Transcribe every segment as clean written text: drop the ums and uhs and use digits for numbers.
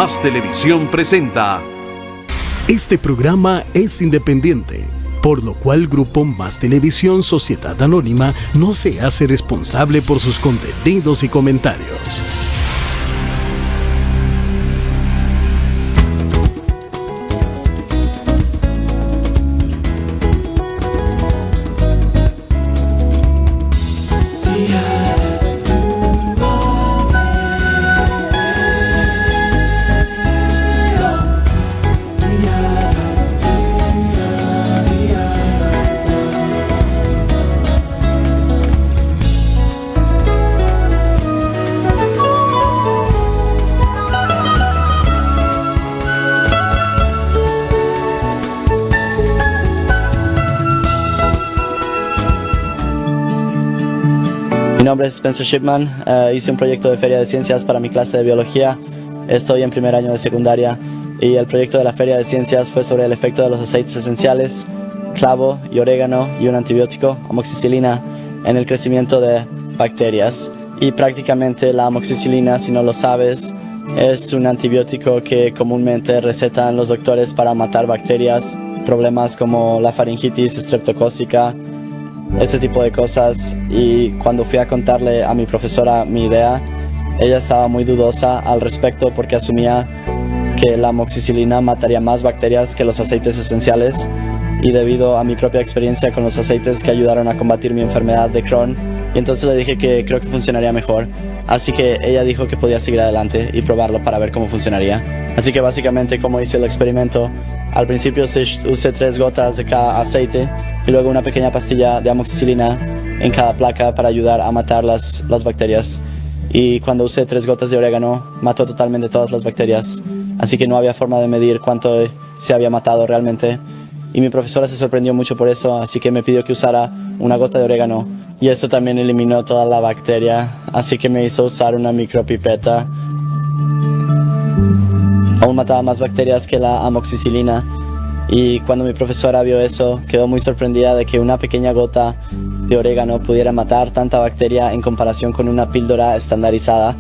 Más Televisión presenta. Este programa es independiente, por lo cual Grupo Más Televisión Sociedad Anónima no se hace responsable por sus contenidos y comentarios. Mi nombre es Spencer Shipman, hice un proyecto de Feria de Ciencias para mi clase de biología. Estoy en primer año de secundaria y el proyecto de la Feria de Ciencias fue sobre el efecto de los aceites esenciales, clavo y orégano y un antibiótico, amoxicilina, en el crecimiento de bacterias. Y prácticamente la amoxicilina, si no lo sabes, es un antibiótico que comúnmente recetan los doctores para matar bacterias, problemas como la faringitis estreptocócica, ese tipo de cosas. Y cuando fui a contarle a mi profesora mi idea, ella estaba muy dudosa al respecto porque asumía que la amoxicilina mataría más bacterias que los aceites esenciales, y debido a mi propia experiencia con los aceites que ayudaron a combatir mi enfermedad de Crohn, y entonces le dije que creo que funcionaría mejor. Así que ella dijo que podía seguir adelante y probarlo para ver cómo funcionaría. Así que básicamente, como hice el experimento, al principio usé 3 gotas de cada aceite y luego una pequeña pastilla de amoxicilina en cada placa para ayudar a matar las bacterias. Y cuando usé 3 gotas de orégano, mató totalmente todas las bacterias. Así que no había forma de medir cuánto se había matado realmente. Y mi profesora se sorprendió mucho por eso, así que me pidió que usara una gota de orégano. Y eso también eliminó toda la bacteria, así que me hizo usar una micropipeta. Aún mataba más bacterias que la amoxicilina. Y cuando mi profesora vio eso, quedó muy sorprendida de que una pequeña gota de orégano pudiera matar tanta bacteria en comparación con una píldora estandarizada.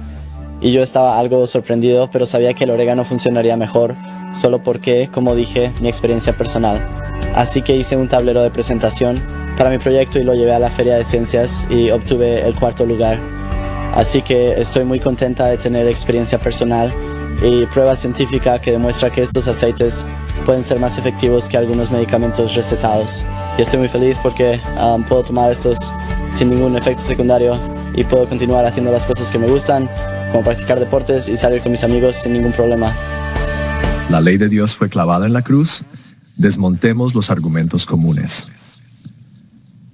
Y yo estaba algo sorprendido, pero sabía que el orégano funcionaría mejor, solo porque, como dije, mi experiencia personal. Así que hice un tablero de presentación para mi proyecto y lo llevé a la Feria de Ciencias y obtuve el 4º lugar. Así que estoy muy contenta de tener experiencia personal y prueba científica que demuestra que estos aceites pueden ser más efectivos que algunos medicamentos recetados. Y estoy muy feliz porque puedo tomar estos sin ningún efecto secundario y puedo continuar haciendo las cosas que me gustan, como practicar deportes y salir con mis amigos sin ningún problema. ¿La ley de Dios fue clavada en la cruz? Desmontemos los argumentos comunes.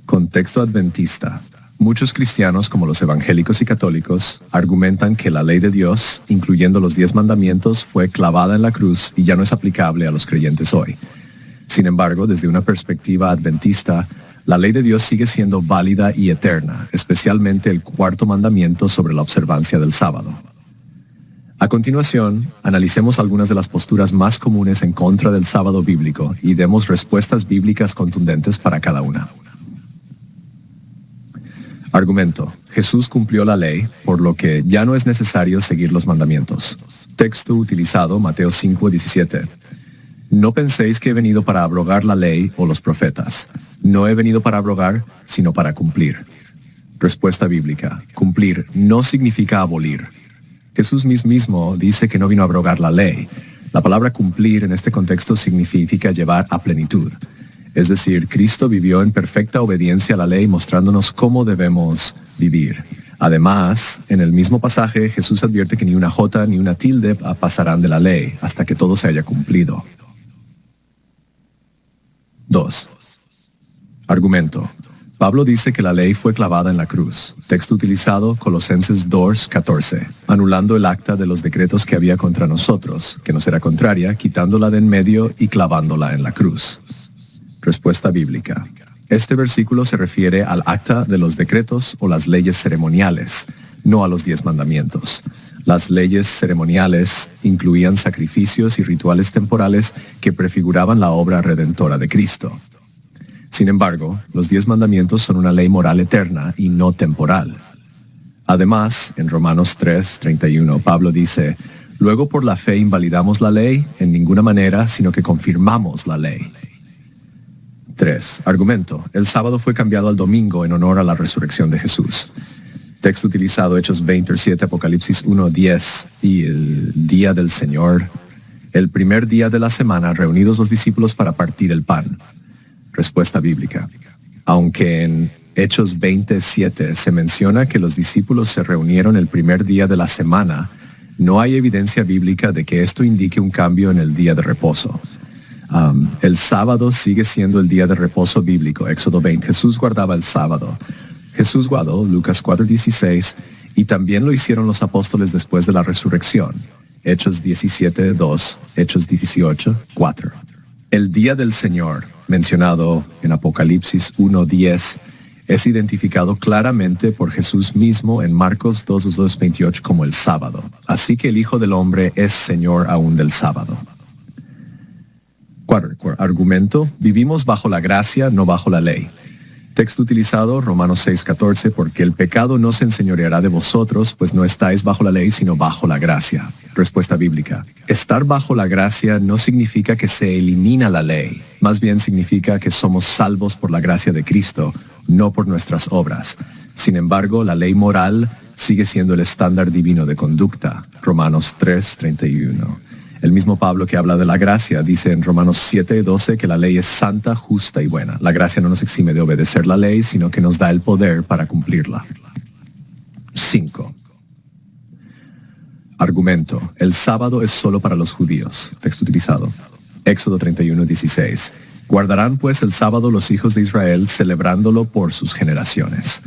Contexto adventista. Muchos cristianos, como los evangélicos y católicos, argumentan que la ley de Dios, incluyendo los 10 mandamientos, fue clavada en la cruz y ya no es aplicable a los creyentes hoy. Sin embargo, desde una perspectiva adventista, la ley de Dios sigue siendo válida y eterna, especialmente el 4º mandamiento sobre la observancia del sábado. A continuación, analicemos algunas de las posturas más comunes en contra del sábado bíblico y demos respuestas bíblicas contundentes para cada una. Argumento: Jesús cumplió la ley, por lo que ya no es necesario seguir los mandamientos. Texto utilizado, Mateo 5:17. No penséis que he venido para abrogar la ley o los profetas. No he venido para abrogar, sino para cumplir. Respuesta bíblica: cumplir no significa abolir. Jesús mismo dice que no vino a abrogar la ley. La palabra cumplir en este contexto significa llevar a plenitud. Es decir, Cristo vivió en perfecta obediencia a la ley, mostrándonos cómo debemos vivir. Además, en el mismo pasaje, Jesús advierte que ni una jota ni una tilde pasarán de la ley hasta que todo se haya cumplido. 2. Argumento. Pablo dice que la ley fue clavada en la cruz. Texto utilizado, Colosenses 2:14, anulando el acta de los decretos que había contra nosotros, que nos era contraria, quitándola de en medio y clavándola en la cruz. Respuesta bíblica. Este versículo se refiere al acta de los decretos o las leyes ceremoniales, no a los 10 mandamientos. Las leyes ceremoniales incluían sacrificios y rituales temporales que prefiguraban la obra redentora de Cristo. Sin embargo, los 10 mandamientos son una ley moral eterna y no temporal. Además, en Romanos 3:31, Pablo dice: Luego por la fe invalidamos la ley en ninguna manera, sino que confirmamos la ley. 3. Argumento. El sábado fue cambiado al domingo en honor a la resurrección de Jesús. Texto utilizado Hechos 20:7, Apocalipsis 1:10 y el día del Señor. El primer día de la semana, reunidos los discípulos para partir el pan. Respuesta bíblica. Aunque en Hechos 20:7 se menciona que los discípulos se reunieron el primer día de la semana, no hay evidencia bíblica de que esto indique un cambio en el día de reposo. El sábado sigue siendo el día de reposo bíblico. Éxodo 20. Jesús guardaba el sábado. Jesús guardó, Lucas 4:16, y también lo hicieron los apóstoles después de la resurrección. Hechos 17:2, Hechos 18:4. El día del Señor, mencionado en Apocalipsis 1:10, es identificado claramente por Jesús mismo en Marcos 2:28 como el sábado. Así que el Hijo del Hombre es Señor aún del sábado. Argumento. Vivimos bajo la gracia, no bajo la ley. Texto utilizado, Romanos 6:14, porque el pecado no se enseñoreará de vosotros, pues no estáis bajo la ley, sino bajo la gracia. Respuesta bíblica. Estar bajo la gracia no significa que se elimina la ley, más bien significa que somos salvos por la gracia de Cristo, no por nuestras obras. Sin embargo, la ley moral sigue siendo el estándar divino de conducta. Romanos 3:31. El mismo Pablo que habla de la gracia dice en Romanos 7:12 que la ley es santa, justa y buena. La gracia no nos exime de obedecer la ley, sino que nos da el poder para cumplirla. 5. Argumento. El sábado es solo para los judíos. Texto utilizado. Éxodo 31:16. Guardarán pues el sábado los hijos de Israel, celebrándolo por sus generaciones.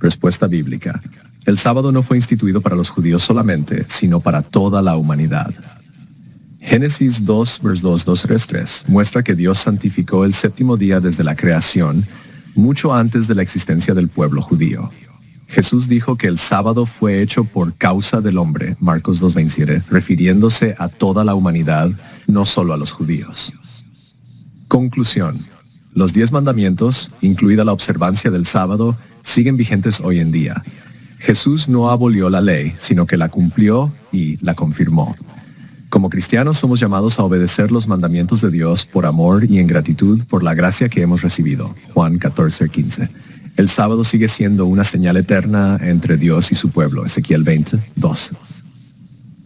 Respuesta bíblica. El sábado no fue instituido para los judíos solamente, sino para toda la humanidad. Génesis 2, vers 2, 2, 3 muestra que Dios santificó el séptimo día desde la creación, mucho antes de la existencia del pueblo judío. Jesús dijo que el sábado fue hecho por causa del hombre, Marcos 2:27, refiriéndose a toda la humanidad, no solo a los judíos. Conclusión. Los 10 mandamientos, incluida la observancia del sábado, siguen vigentes hoy en día. Jesús no abolió la ley, sino que la cumplió y la confirmó. Como cristianos somos llamados a obedecer los mandamientos de Dios por amor y en gratitud por la gracia que hemos recibido. Juan 14:15. El sábado sigue siendo una señal eterna entre Dios y su pueblo. Ezequiel 20:12.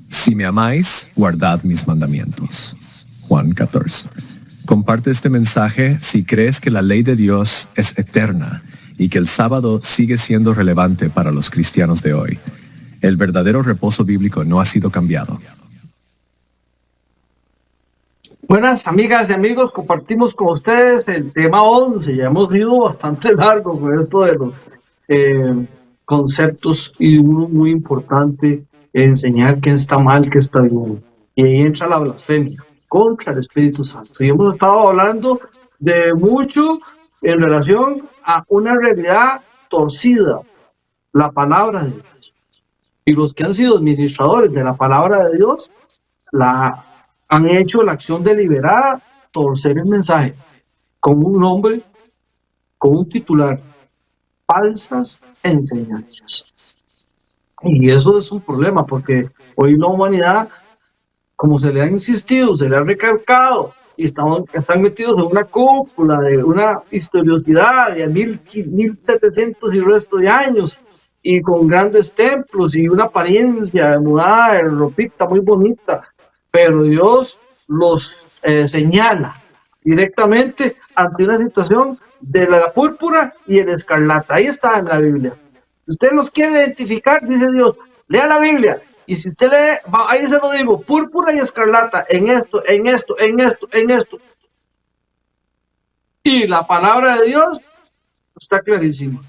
Si me amáis, guardad mis mandamientos. Juan 14. Comparte este mensaje si crees que la ley de Dios es eterna y que el sábado sigue siendo relevante para los cristianos de hoy. El verdadero reposo bíblico no ha sido cambiado. Buenas amigas y amigos, compartimos con ustedes el tema 11. Ya hemos ido bastante largo con esto de los conceptos y uno muy importante, enseñar qué está mal, qué está bien. Y ahí entra la blasfemia contra el Espíritu Santo. Y hemos estado hablando de mucho en relación a una realidad torcida, la palabra de Dios. Y los que han sido administradores de la palabra de Dios han hecho la acción deliberada, torcer el mensaje, con un nombre, con un titular: falsas enseñanzas. Y eso es un problema, porque hoy la humanidad, como se le ha insistido, se le ha recalcado, y están metidos en una cúpula de una historiosidad de 1700 y resto de años, y con grandes templos y una apariencia de mudada, de ropita muy bonita, pero Dios los señala directamente ante una situación de la púrpura y el escarlata. Ahí está en la Biblia. Si usted los quiere identificar, dice Dios, lea la Biblia. Y si usted lee, ahí se lo digo, púrpura y escarlata, en esto, en esto, en esto, en esto. Y la palabra de Dios está clarísima.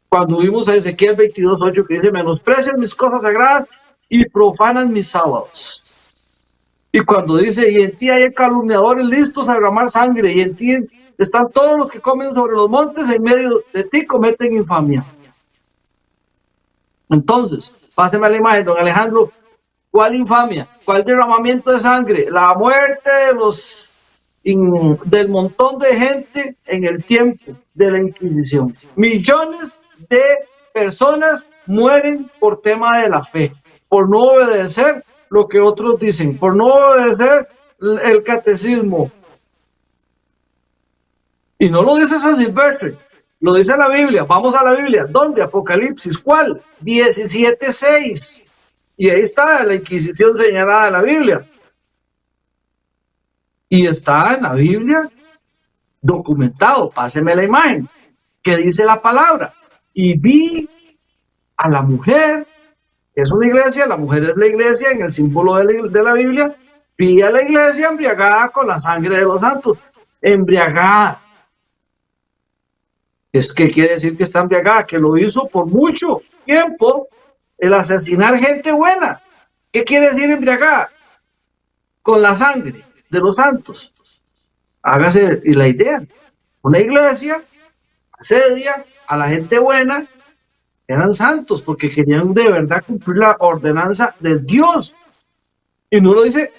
Cuando vimos a Ezequiel 22:8 que dice: menosprecian mis cosas sagradas y profanan mis sábados. Y cuando dice: y en ti hay calumniadores listos a derramar sangre, y en ti están todos los que comen sobre los montes, en medio de ti cometen infamia. Entonces, páseme a la imagen, don Alejandro. ¿Cuál infamia? ¿Cuál derramamiento de sangre? La muerte del montón de gente en el tiempo de la Inquisición. Millones de personas mueren por tema de la fe, por no obedecer lo que otros dicen, por no obedecer el catecismo. Y no lo dice San Silvestre, lo dice la Biblia. Vamos a la Biblia. ¿Dónde? Apocalipsis. ¿Cuál? 17:6. Y ahí está la Inquisición señalada en la Biblia. Y está en la Biblia documentado. Páseme la imagen. ¿Qué dice la palabra? Y vi a la mujer, que es una iglesia, la mujer es la iglesia en el símbolo de la Biblia. Vi a la iglesia embriagada con la sangre de los santos. Embriagada. Es que quiere decir que está embriagada, que lo hizo por mucho tiempo el asesinar gente buena. ¿Qué quiere decir embriagada? Con la sangre de los santos. Hágase la idea. Una iglesia asedia a la gente buena, eran santos porque querían de verdad cumplir la ordenanza de Dios. Y no lo dice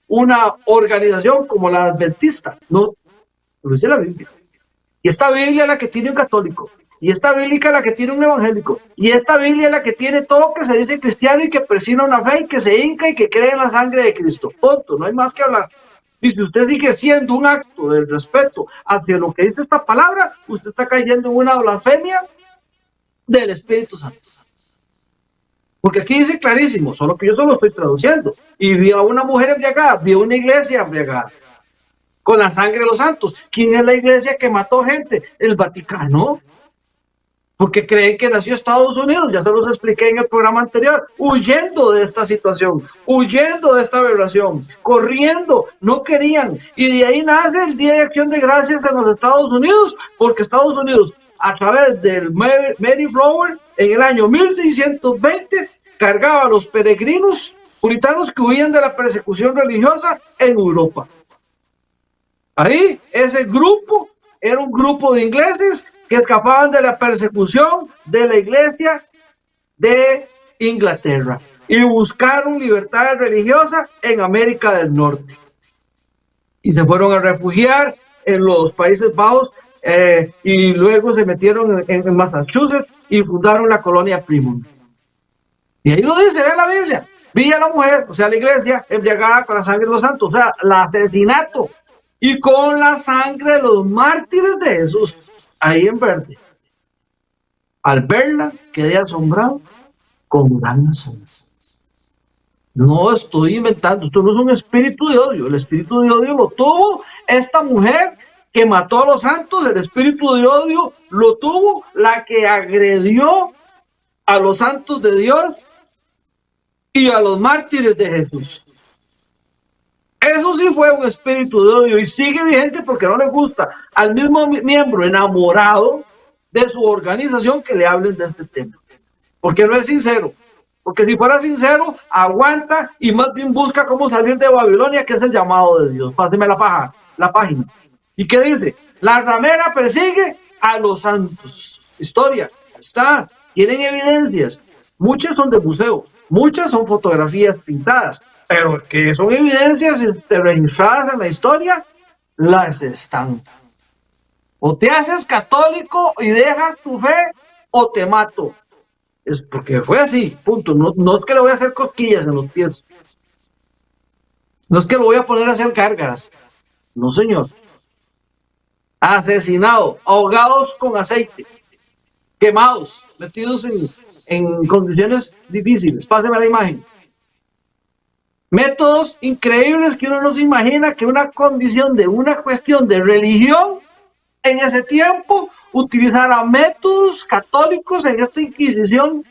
una organización como la adventista, no, lo dice la Biblia. Y esta Biblia es la que tiene un católico, y esta Biblia es la que tiene un evangélico, y esta Biblia es la que tiene todo que se dice cristiano y que persina una fe y que se hinca y que cree en la sangre de Cristo. Punto, no hay más que hablar. Y si usted sigue siendo un acto de respeto hacia lo que dice esta palabra, usted está cayendo en una blasfemia del Espíritu Santo. Porque aquí dice clarísimo, solo que yo solo estoy traduciendo. Y vi a una mujer embriagada, vi a una iglesia embriagada con la sangre de los santos. ¿Quién es la iglesia que mató gente? El Vaticano. Porque creen que nació Estados Unidos, ya se los expliqué en el programa anterior, huyendo de esta situación, huyendo de esta aberración, corriendo, no querían. Y de ahí nace el Día de Acción de Gracias en los Estados Unidos, porque Estados Unidos, a través del Mayflower, en el año 1620, cargaba a los peregrinos puritanos que huían de la persecución religiosa en Europa. Ahí, ese grupo era un grupo de ingleses que escapaban de la persecución de la iglesia de Inglaterra y buscaron libertad religiosa en América del Norte. Y se fueron a refugiar en los Países Bajos y luego se metieron en Massachusetts y fundaron la colonia Plymouth. Y ahí lo dice, ve la Biblia. Vi a la mujer, o sea, la iglesia, embriagada con la sangre de los santos, o sea, el asesinato. Y con la sangre de los mártires de Jesús, ahí en verde. Al verla, quedé asombrado con gran asombro. No estoy inventando, esto no es un espíritu de odio. El espíritu de odio lo tuvo esta mujer que mató a los santos. El espíritu de odio lo tuvo la que agredió a los santos de Dios y a los mártires de Jesús. Eso sí fue un espíritu de odio y sigue vigente porque no le gusta al mismo miembro enamorado de su organización que le hablen de este tema. Porque no es sincero. Porque si fuera sincero, aguanta y más bien busca cómo salir de Babilonia, que es el llamado de Dios. Páseme la página. ¿Y qué dice? La ramera persigue a los santos. Historia. Está. Tienen evidencias. Muchas son de museo. Muchas son fotografías pintadas. Pero que son evidencias registradas en la historia, las están. O te haces católico y dejas tu fe, o te mato. Es porque fue así, punto. No es que le voy a hacer cosquillas en los pies. No es que lo voy a poner a hacer gárgaras. No, señor. Asesinado, ahogados con aceite, quemados, metidos en condiciones difíciles. Páseme la imagen. Métodos increíbles que uno no se imagina que una cuestión de religión en ese tiempo utilizara métodos católicos en esta Inquisición,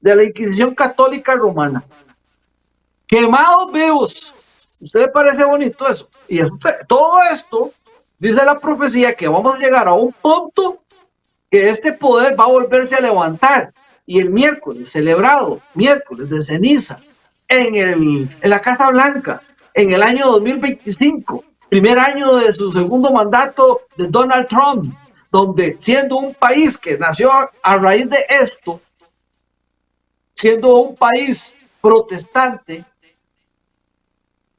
de la Inquisición católica romana. Quemados vivos. ¿Usted le parece bonito eso? Y todo esto, dice la profecía, que vamos a llegar a un punto que este poder va a volverse a levantar. Y el miércoles, celebrado, miércoles de ceniza, en la Casa Blanca, en el año 2025, primer año de su segundo mandato de Donald Trump, donde siendo un país que nació a raíz de esto, siendo un país protestante,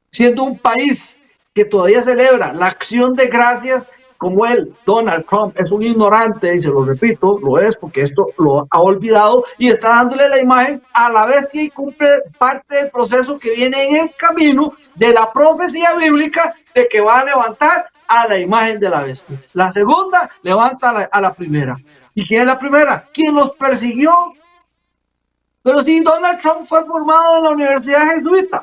siendo un país que todavía celebra la acción de gracias como él, Donald Trump, es un ignorante, y se lo repito, lo es porque esto lo ha olvidado y está dándole la imagen a la bestia y cumple parte del proceso que viene en el camino de la profecía bíblica de que va a levantar a la imagen de la bestia. La segunda levanta a la primera. ¿Y quién es la primera? ¿Quién los persiguió? Pero si Donald Trump fue formado en la Universidad Jesuita.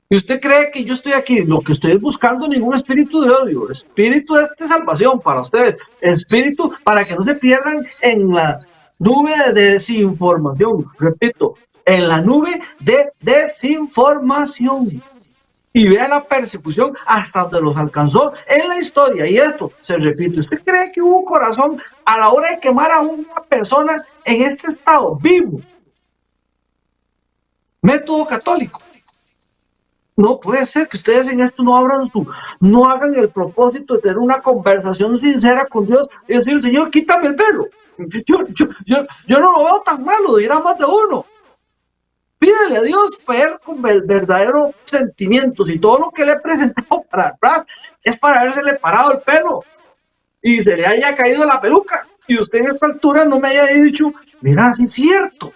¿Y usted cree que yo estoy aquí? Lo que estoy buscando ningún espíritu de odio, espíritu de salvación para ustedes, espíritu para que no se pierdan en la nube de desinformación. Repito, en la nube de desinformación. Y vea la persecución hasta donde los alcanzó en la historia. Y esto se repite. ¿Usted cree que hubo corazón a la hora de quemar a una persona en este estado vivo? Método católico. No puede ser que ustedes en esto no hagan el propósito de tener una conversación sincera con Dios y decir, Señor, quítame el pelo. Yo no lo veo tan malo, dirá más de uno. Pídele a Dios ver con el verdadero sentimiento. Si todo lo que le he presentado para atrás es para habérsele parado el pelo y se le haya caído la peluca y usted en esta altura no me haya dicho, mira, sí es cierto.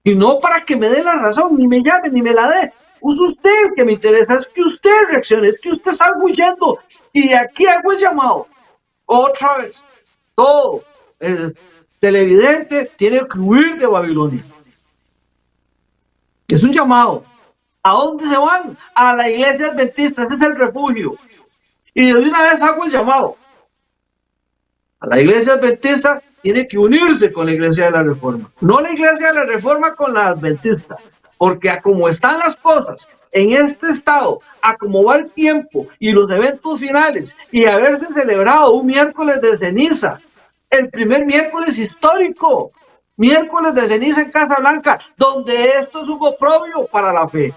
Y no para que me dé la razón, ni me llame, ni me la dé. Es usted el que me interesa, es que usted reaccione, es que usted salga huyendo. Y aquí hago el llamado. Otra vez, todo televidente tiene que huir de Babilonia. Es un llamado. ¿A dónde se van? A la iglesia adventista, ese es el refugio. Y de una vez hago el llamado. A la iglesia adventista tiene que unirse con la iglesia de la Reforma. No la iglesia de la Reforma con la adventista. Porque a como están las cosas en este estado, a cómo va el tiempo y los eventos finales, y haberse celebrado un miércoles de ceniza, el primer miércoles histórico, miércoles de ceniza en Casa Blanca, donde esto es un oprobio para la fe.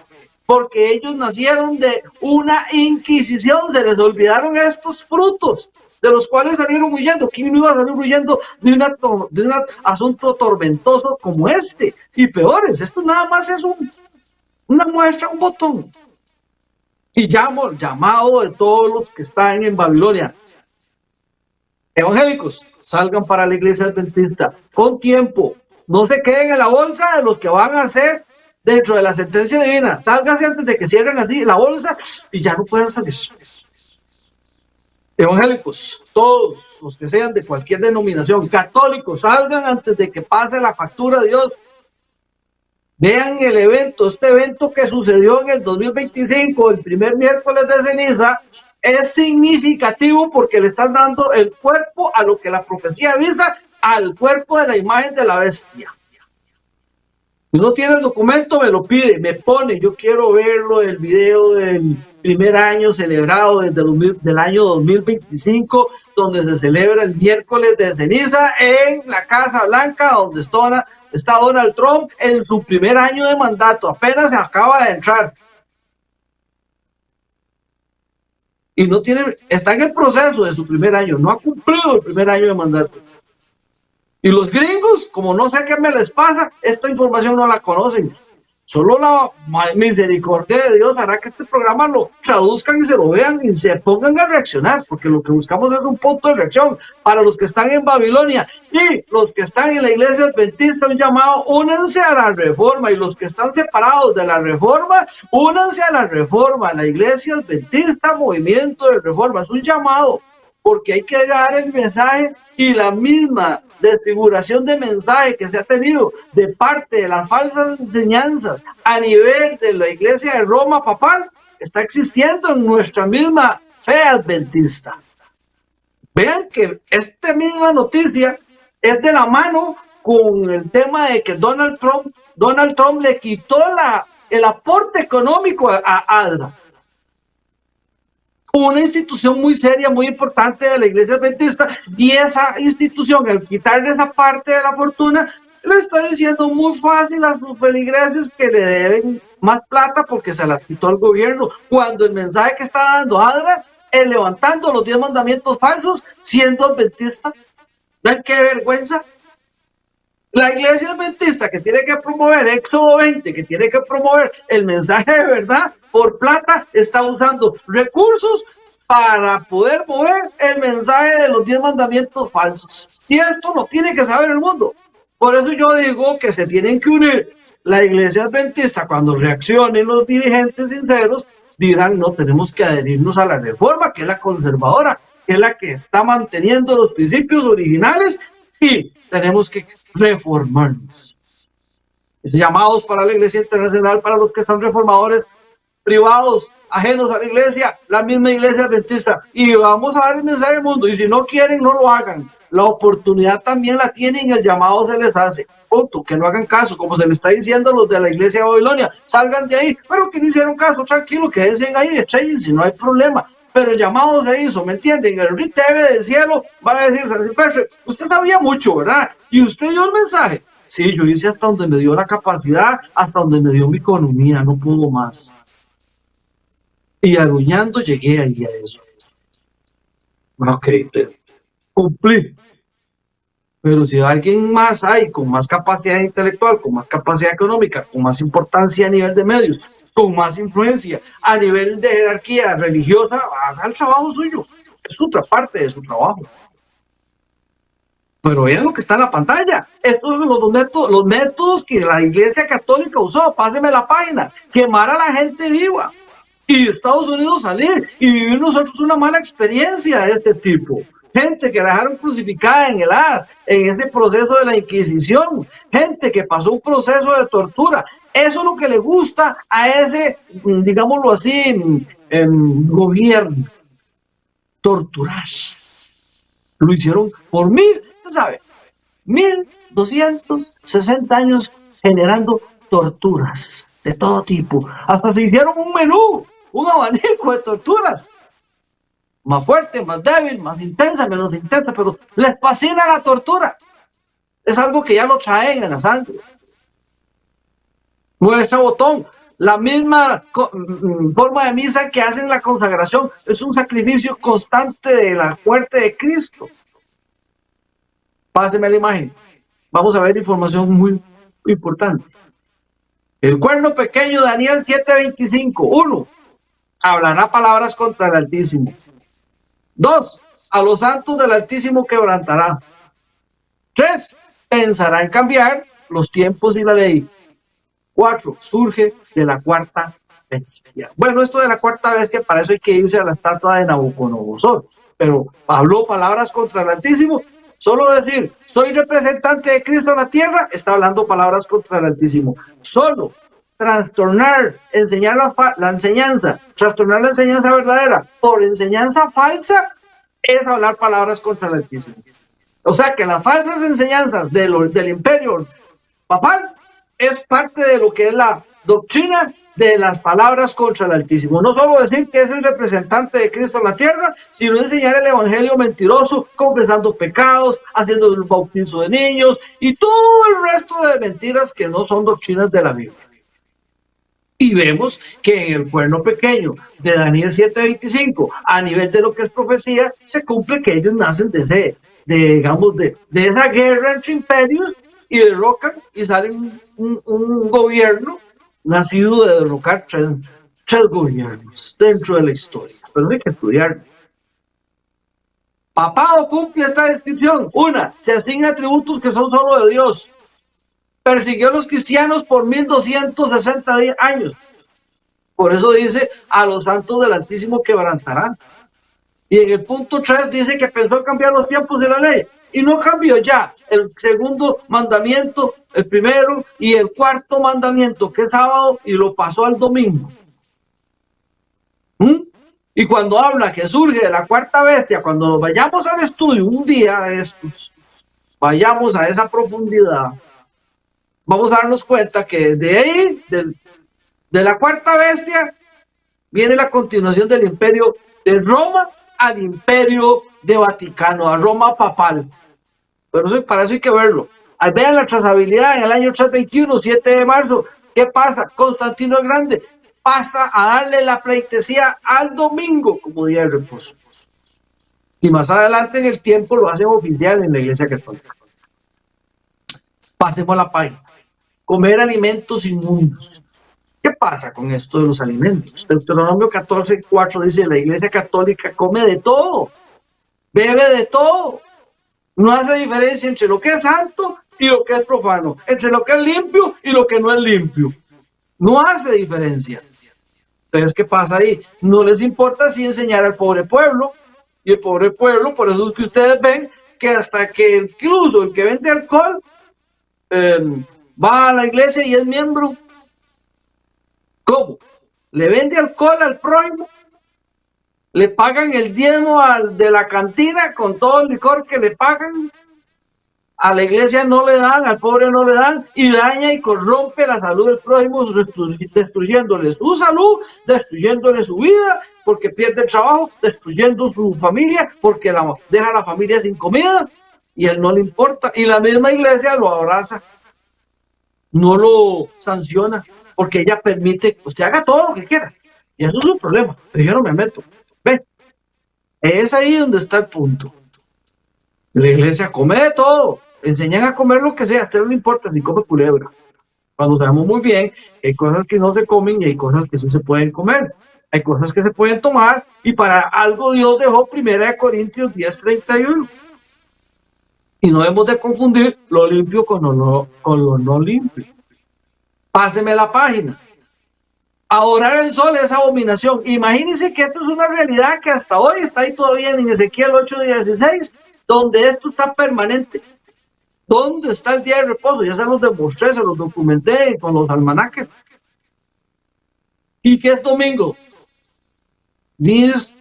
Porque ellos nacieron de una inquisición, se les olvidaron estos frutos de los cuales salieron huyendo. ¿Quién no iba a salir huyendo de un asunto tormentoso como este? Y peores, esto nada más es una muestra, un botón. Y llamado de todos los que están en Babilonia. Evangélicos, salgan para la iglesia adventista con tiempo. No se queden en la bolsa de los que van a hacer dentro de la sentencia divina. Sálganse antes de que cierren así la bolsa y ya no puedan salir. Evangélicos, todos los que sean de cualquier denominación, católicos, salgan antes de que pase la factura de Dios. Vean el evento, este evento que sucedió en el 2025, el primer miércoles de ceniza, es significativo porque le están dando el cuerpo a lo que la profecía avisa, al cuerpo de la imagen de la bestia. Si no tiene el documento, me lo pide, me pone, yo quiero verlo, el video del primer año celebrado desde del año 2025, donde se celebra el miércoles de ceniza en la Casa Blanca, donde está Donald Trump en su primer año de mandato, apenas se acaba de entrar. Y está en el proceso de su primer año, no ha cumplido el primer año de mandato. Y los gringos, como no sé qué me les pasa, esta información no la conocen. Solo la misericordia de Dios hará que este programa lo traduzcan y se lo vean y se pongan a reaccionar, porque lo que buscamos es un punto de reacción para los que están en Babilonia y los que están en la iglesia adventista, un llamado, únanse a la reforma, y los que están separados de la reforma, únanse a la reforma, la iglesia adventista, movimiento de reforma, es un llamado, porque hay que dar el mensaje y la misma desfiguración de mensaje que se ha tenido de parte de las falsas enseñanzas a nivel de la iglesia de Roma papal está existiendo en nuestra misma fe adventista. Vean que esta misma noticia es de la mano con el tema de que Donald Trump le quitó el aporte económico a ADRA, una institución muy seria, muy importante de la iglesia adventista, y esa institución, al quitarle esa parte de la fortuna, le está diciendo muy fácil a sus feligreses que le deben más plata porque se la quitó el gobierno, cuando el mensaje que está dando ADRA es levantando los 10 mandamientos falsos, siendo adventista. ¿Ven qué vergüenza? La iglesia adventista, que tiene que promover Éxodo 20, que tiene que promover el mensaje de verdad, por plata está usando recursos para poder mover el mensaje de los 10 mandamientos falsos. Y esto lo tiene que saber el mundo. Por eso yo digo que se tienen que unir. La iglesia adventista, cuando reaccionen los dirigentes sinceros, dirán, no, tenemos que adherirnos a la reforma, que es la conservadora, que es la que está manteniendo los principios originales, y tenemos que reformarnos. Llamados para la iglesia internacional, para los que son reformadores privados, ajenos a la iglesia, la misma iglesia adventista, y vamos a dar el mensaje al mundo, y si no quieren, no lo hagan. La oportunidad también la tienen, el llamado se les hace. Punto, que no hagan caso, como se le está diciendo a los de la iglesia de Babilonia, salgan de ahí, pero que no hicieron caso, tranquilo, quédense ahí, echen, si no hay problema. Pero el llamado se hizo, ¿me entienden? El RITV del cielo va a decir, usted sabía mucho, ¿verdad? Y usted dio el mensaje. Sí, yo hice hasta donde me dio la capacidad, hasta donde me dio mi economía, no puedo más. Y aruñando llegué ahí a eso. Ok, cumplí. Pero si alguien más hay con más capacidad intelectual, con más capacidad económica, con más importancia a nivel de medios, con más influencia a nivel de jerarquía religiosa, haga el trabajo suyo. Es otra parte de su trabajo. Pero vean lo que está en la pantalla. Estos son los métodos que la Iglesia Católica usó. Páseme la página. Quemar a la gente viva. Y de Estados Unidos salir y vivir nosotros una mala experiencia de este tipo. Gente que la dejaron crucificada en el AD, en ese proceso de la Inquisición. Gente que pasó un proceso de tortura. Eso es lo que le gusta a ese, digámoslo así, gobierno. Torturar. Lo hicieron por usted sabe, 1260 años generando torturas de todo tipo. Hasta se hicieron un menú, un abanico de torturas. Más fuerte, más débil, más intensa, menos intensa, pero les fascina la tortura. Es algo que ya lo traen en la sangre. Muestra botón. La misma forma de misa que hacen la consagración es un sacrificio constante de la muerte de Cristo. Páseme la imagen. Vamos a ver información muy importante. El cuerno pequeño, Daniel 7:25. 1. Hablará palabras contra el Altísimo. 2. A los santos del Altísimo quebrantará. 3. Pensará en cambiar los tiempos y la ley. 4. Surge de la cuarta bestia. Bueno, esto de la cuarta bestia, para eso hay que irse a la estatua de Nabucodonosor. Pero habló palabras contra el Altísimo. Solo decir, soy representante de Cristo en la tierra, está hablando palabras contra el Altísimo. Solo trastornar, enseñar la enseñanza, trastornar la enseñanza verdadera por enseñanza falsa, es hablar palabras contra el Altísimo. O sea que las falsas enseñanzas del imperio papal es parte de lo que es la doctrina de las palabras contra el Altísimo. No solo decir que es el representante de Cristo en la tierra, sino enseñar el evangelio mentiroso, confesando pecados, haciendo el bautizo de niños y todo el resto de mentiras que no son doctrinas de la Biblia. Y vemos que en el cuerno pequeño de Daniel 7:25, a nivel de lo que es profecía, se cumple que ellos nacen de esa guerra entre imperios y derrocan y salen un gobierno nacido de derrocar tres gobiernos dentro de la historia. Pero hay que estudiarlo. Papado cumple esta descripción. 1. Se asigna atributos que son solo de Dios. Persiguió a los cristianos por 1260 años. Por eso dice, a los santos del Altísimo quebrantarán. Y en el punto 3 dice que pensó cambiar los tiempos de la ley. Y no cambió ya el segundo mandamiento, el primero y el cuarto mandamiento, que es sábado, y lo pasó al domingo. Y cuando habla que surge de la cuarta bestia, cuando vayamos al estudio un día de estos, vayamos a esa profundidad, vamos a darnos cuenta que de ahí, de la cuarta bestia, viene la continuación del imperio de Roma al imperio de Vaticano, a Roma papal. Pero para eso hay que verlo. Ahí vean la trazabilidad en el año 321, 7 de marzo. ¿Qué pasa? Constantino el Grande pasa a darle la pleitesía al domingo como día de reposo. Y más adelante en el tiempo lo hacen oficial en la Iglesia Católica. Pasemos a la página. Comer alimentos inmundos. ¿Qué pasa con esto de los alimentos? Deuteronomio 14:4 dice: la Iglesia Católica come de todo, bebe de todo. No hace diferencia entre lo que es santo y lo que es profano, entre lo que es limpio y lo que no es limpio. No hace diferencia. Entonces, ¿qué pasa ahí? No les importa si enseñar al pobre pueblo. Y el pobre pueblo, por eso es que ustedes ven que hasta que incluso el que vende alcohol va a la iglesia y es miembro. ¿Cómo? Le vende alcohol al prójimo, le pagan el diezmo de la cantina con todo el licor que le pagan, a la iglesia no le dan, al pobre no le dan, y daña y corrompe la salud del prójimo, destruyéndole su salud, destruyéndole su vida, porque pierde el trabajo, destruyendo su familia, porque deja a la familia sin comida, y a él no le importa, y la misma iglesia lo abraza, no lo sanciona, porque ella permite que usted haga todo lo que quiera, y eso es un problema, pero yo no me meto. Ven, es ahí donde está el punto. La iglesia come de todo, enseñan a comer lo que sea, a usted no le importa si come culebra, cuando sabemos muy bien que hay cosas que no se comen y hay cosas que sí se pueden comer, hay cosas que se pueden tomar, y para algo Dios dejó 1 Corintios 10:31. Y no debemos de confundir lo limpio con lo no limpio. Páseme la página. Adorar el sol es abominación. Imagínense que esto es una realidad que hasta hoy está ahí todavía en Ezequiel 8:16, donde esto está permanente. ¿Dónde está el día de reposo? Ya se los demostré, se los documenté con los almanaques. ¿Y qué es domingo? Dies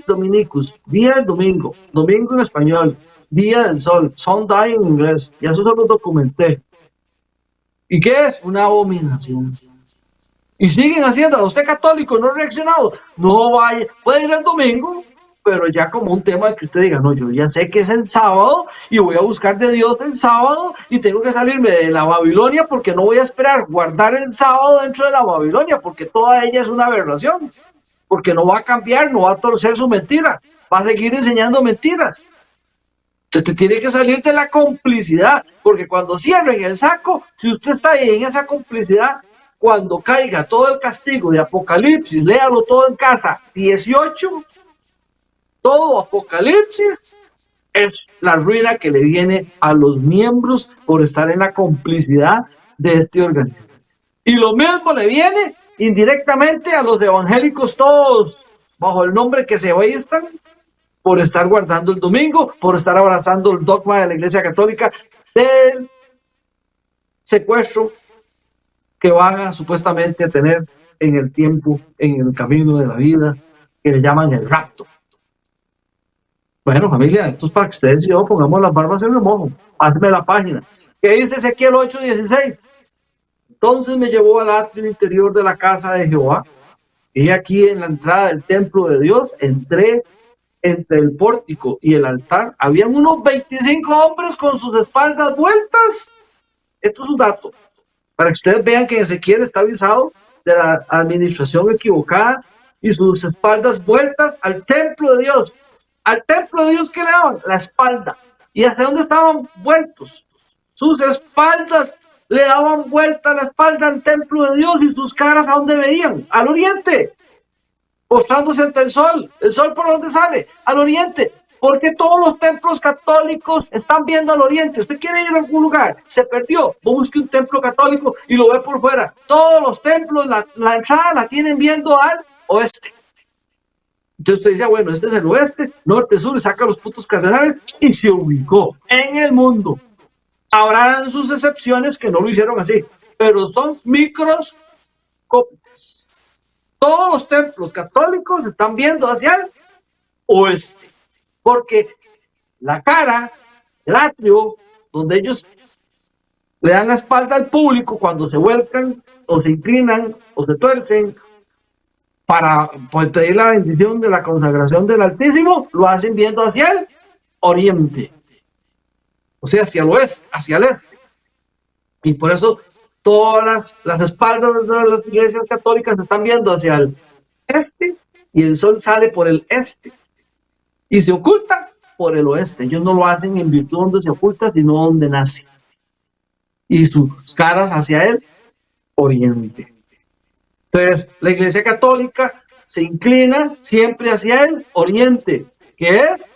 Dominicus, día del domingo, domingo en español, día del sol, Sunday en inglés, y eso se los documenté. ¿Y qué es? Una abominación. Y siguen haciéndolo. Usted católico no ha reaccionado, no vaya, puede ir el domingo, pero ya como un tema de que usted diga, no, yo ya sé que es el sábado y voy a buscar de Dios el sábado y tengo que salirme de la Babilonia porque no voy a esperar guardar el sábado dentro de la Babilonia porque toda ella es una aberración, porque no va a cambiar, no va a torcer su mentira, va a seguir enseñando mentiras. Usted tiene que salir de la complicidad, porque cuando cierren el saco, si usted está ahí en esa complicidad, cuando caiga todo el castigo de Apocalipsis, léalo todo en casa, 18, todo Apocalipsis es la ruina que le viene a los miembros por estar en la complicidad de este organismo. Y lo mismo le viene indirectamente a los evangélicos todos, bajo el nombre que se oístan, por estar guardando el domingo, por estar abrazando el dogma de la Iglesia Católica del secuestro que van a supuestamente tener en el tiempo, en el camino de la vida, que le llaman el rapto. Bueno, familia, esto es para que ustedes y yo pongamos las barbas en remojo. Hazme la página. ¿Qué dice Ezequiel 8:16? Entonces me llevó al atrio interior de la casa de Jehová, y aquí en la entrada del templo de Dios, entré entre el pórtico y el altar, habían unos 25 hombres con sus espaldas vueltas. Esto es un dato, para que ustedes vean que Ezequiel está avisado de la administración equivocada y sus espaldas vueltas al templo de Dios. Al templo de Dios, ¿qué le daban? La espalda. ¿Y hacia dónde estaban vueltos? Sus espaldas le daban vuelta a la espalda al templo de Dios, y sus caras ¿a dónde veían? Al oriente, postrándose ante el sol. ¿El sol por dónde sale? Al oriente. Porque todos los templos católicos están viendo al oriente. Usted quiere ir a algún lugar, se perdió, busque un templo católico y lo ve por fuera. Todos los templos, la entrada la tienen viendo al oeste. Entonces usted dice, bueno, este es el oeste, norte, sur, y saca los puntos cardenales y se ubicó en el mundo. Habrán sus excepciones que no lo hicieron así, pero son microscópicas. Todos los templos católicos están viendo hacia el oeste, porque la cara, el atrio, donde ellos le dan la espalda al público cuando se vuelcan o se inclinan o se tuercen para pedir la bendición de la consagración del Altísimo, lo hacen viendo hacia el oriente, o sea, hacia el oeste, hacia el este. Y por eso todas las espaldas de las iglesias católicas se están viendo hacia el este, y el sol sale por el este y se oculta por el oeste. Ellos no lo hacen en virtud donde se oculta, sino donde nace, y sus caras hacia el oriente. Entonces, la Iglesia Católica se inclina siempre hacia el oriente, que es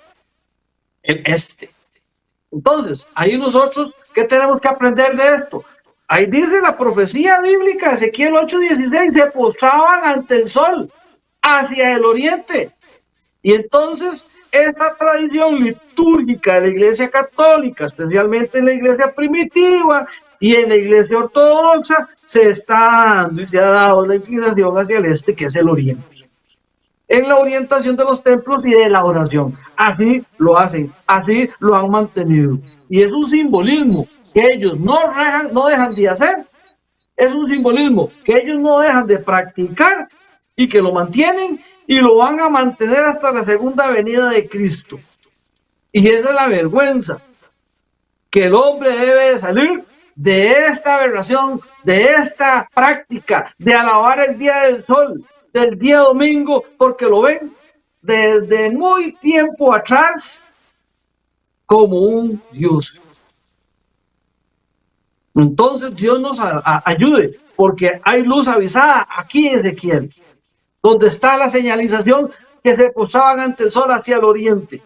el este. Entonces, ahí nosotros, ¿qué tenemos que aprender de esto? Ahí dice la profecía bíblica, Ezequiel 8:16, se postraban ante el sol, hacia el oriente. Y entonces, esta tradición litúrgica de la Iglesia Católica, especialmente en la Iglesia primitiva y en la Iglesia ortodoxa, se está dando y se ha dado la inclinación hacia el este, que es el oriente. En la orientación de los templos y de la oración. Así lo hacen, así lo han mantenido. Y es un simbolismo que ellos no dejan de hacer. Es un simbolismo que ellos no dejan de practicar y que lo mantienen y lo van a mantener hasta la segunda venida de Cristo. Y esa es la vergüenza, que el hombre debe de salir de esta aberración, de esta práctica de alabar el día del sol, del día domingo, porque lo ven desde muy tiempo atrás como un Dios. Entonces Dios nos ayude, porque hay luz avisada aquí en Ezequiel, donde está la señalización que se postraban ante el sol hacia el oriente.